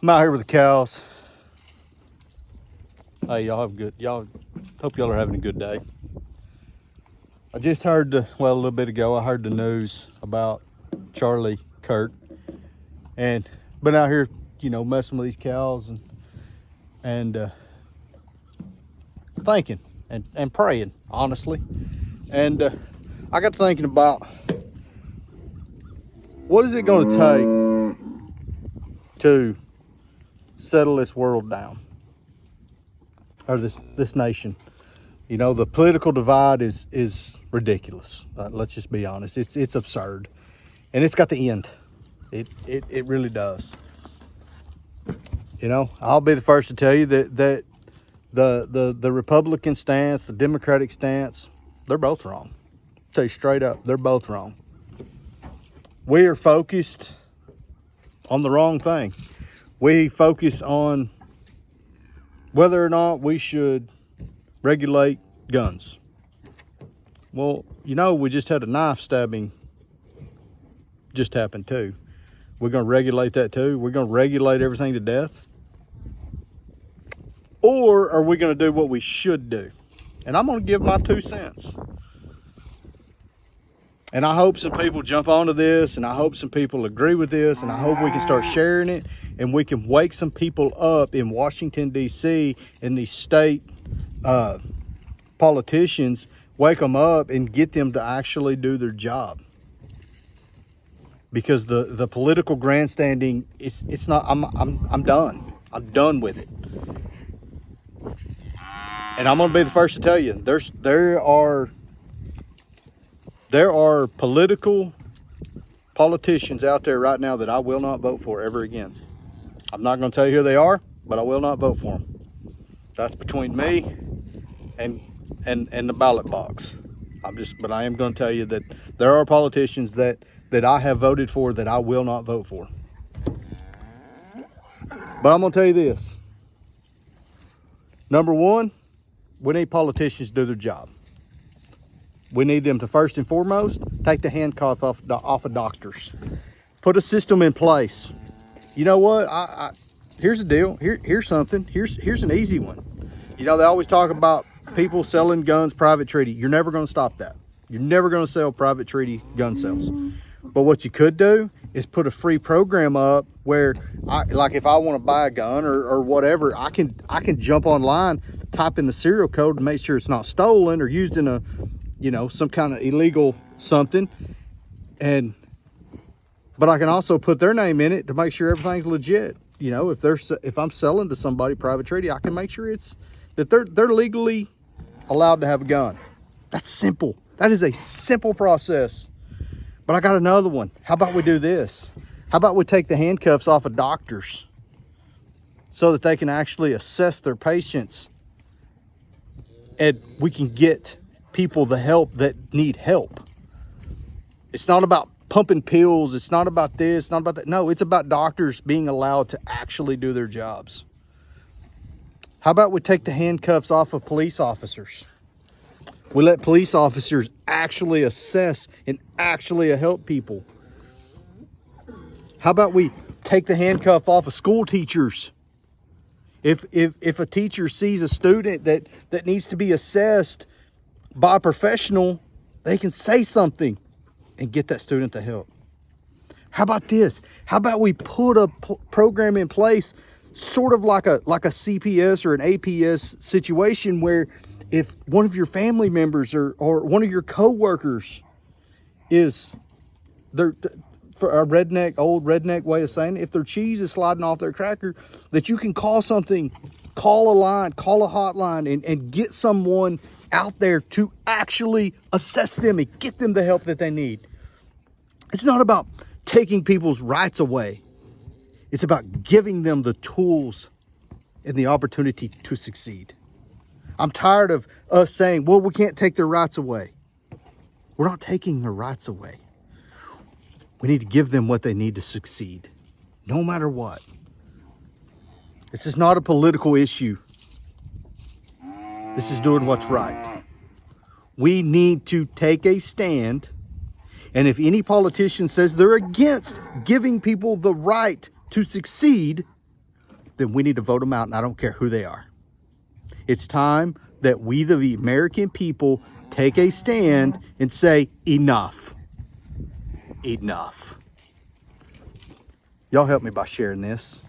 I'm out here with the cows. Hey, hope y'all are having a good day. I just heard a little bit ago, I heard the news about Charlie Kirk, and been out here, messing with these cows and thinking and praying, honestly. And I got to thinking about what is it going to take to settle this world down, or this nation. The political divide is ridiculous. Let's just be honest. It's absurd, and it's got to end. It really does. I'll be the first to tell you that the Republican stance, the Democratic stance, they're both wrong. I'll tell you straight up, they're both wrong. We are focused on the wrong thing. We focus on whether or not we should regulate guns. Well, we just had a knife stabbing just happened too. We're going to regulate that too. We're going to regulate everything to death. Or are we going to do what we should do? And I'm going to give my 2 cents. And I hope some people jump onto this, and I hope some people agree with this, and I hope we can start sharing it, and we can wake some people up in Washington, D.C., and these state politicians, wake them up and get them to actually do their job. Because the political grandstanding, it's not. I'm done. I'm done with it. And I'm going to be the first to tell you, there are politicians out there right now that I will not vote for ever again. I'm not going to tell you who they are, but I will not vote for them. That's between me and the ballot box. But I am going to tell you that there are politicians that I have voted for that I will not vote for. But I'm going to tell you this. Number one, we need politicians to do their job. We need them to, first and foremost, take the handcuff off of doctors. Put a system in place. You know what? Here's the deal. Here's something. Here's an easy one. They always talk about people selling guns, private treaty. You're never going to stop that. You're never going to sell private treaty gun sales. But what you could do is put a free program up where, if I want to buy a gun or whatever, I can jump online, type in the serial code to make sure it's not stolen or used in a, some kind of illegal something. But I can also put their name in it to make sure everything's legit. If I'm selling to somebody private treaty, I can make sure that they're legally allowed to have a gun. That's simple. That is a simple process. But I got another one. How about we do this? How about we take the handcuffs off of doctors so that they can actually assess their patients, and we can get people the help that need help. It's not about pumping pills. It's not about this, it's not about that. No, it's about doctors being allowed to actually do their jobs. How about we take the handcuffs off of police officers? We let police officers actually assess and actually help people. How about we take the handcuff off of school teachers? If a teacher sees a student that needs to be assessed by a professional, they can say something and get that student the help. How about this? How about we put a program in place, sort of like a CPS or an APS situation, where if one of your family members or one of your co-workers is, for a old redneck way of saying it, if their cheese is sliding off their cracker, that you can call a line, call a hotline, and get someone out there to actually assess them and get them the help that they need. It's not about taking people's rights away. It's about giving them the tools and the opportunity to succeed. I'm tired of us saying, well, we can't take their rights away. We're not taking their rights away. We need to give them what they need to succeed, no matter what. This is not a political issue. This is doing what's right. We need to take a stand. And if any politician says they're against giving people the right to succeed, then we need to vote them out, and I don't care who they are. It's time that we, the American people, take a stand and say, enough. Enough. Y'all help me by sharing this.